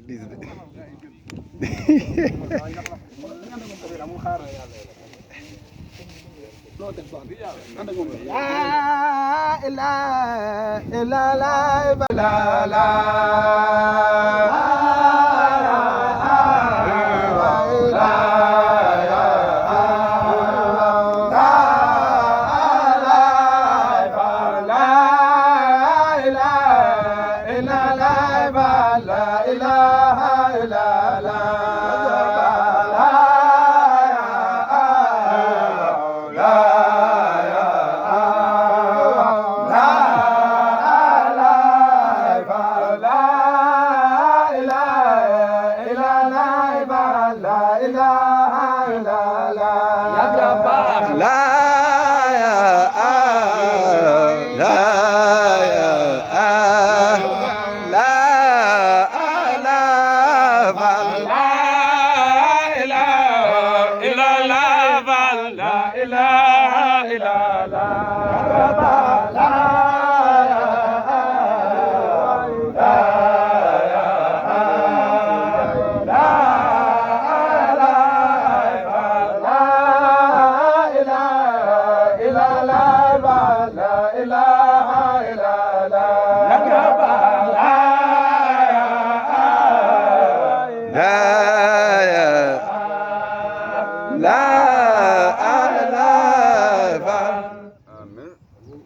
diis de. La ilaha illallah la la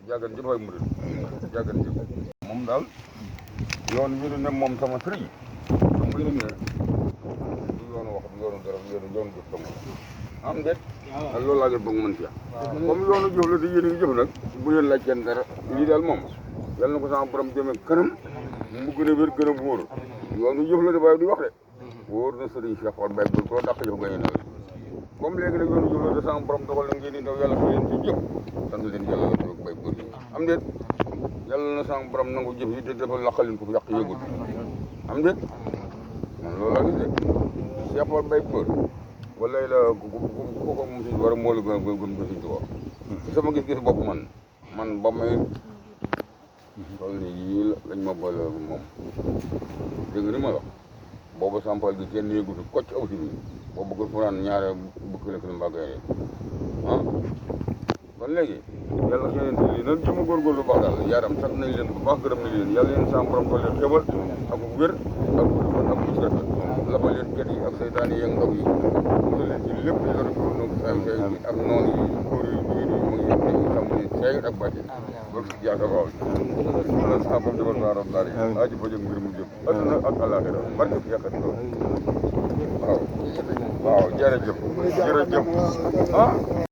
jàggan jëf ay murid jàggan jëf moom daal yoon wi ne moom sama sëriñ xam nga ne du yoonu wax du yoonu dara yoonu jëf dong am déet ak loolu laa ngeen bëgg mën ci comme yoonu jëf la te yéen a ngi jëf nag bu leen laaj kenn dara lii daal moom yal na ko sama borom jëmee kanam mu gën a wér gën a wóor yoonu jëf la de waaye du wax de wóor na sëriñ Cheikh Fall Baye bu ko dàq jëf gañe na comme léegi nag yoonu jëf la de sama borom dogal na ngeen di daw yàlla ko leen ci jëf sant leen yàlla bay bër am déet yàlla na sama borom nangu jëf yi te defal laqalin ko fi yàq yëgul am déet man loolu laa gis de Cheikh Fall Baye bër wala la ko moom si war a moo la gën a gën ko siñ tuwaa sama gis-gis bopp man ba may toll ni yii lañ ma boole moom dégg ni ma wax boobu sampal gi kenn yëgutu kocc aw si bi boobu bëgg fu naan ñaare bëgg la fi mbàggee ah kon léegi yàlla xëyante lii nan jëma góorgóorlu baax daal yaaram sant nañ leen bu baax gërëm nañ leen yàlla leen sama borom doole xéwal ak wér ak fan ak mucc rafet laba leen ket yi ak seytaan yi ak ndaw yi musal leen ci lépp li lor no sam ak noonu yi góor yi jigéen yi mu ngi yëpp nañu xam ne seey ak bàcce ba fi jaaka waaw wala sa borom defal naa rom daal yi aji fa jóg mbir mu jëm adduna ak àllaaxira barke fi yàqati loolu waaw jërëjëf ah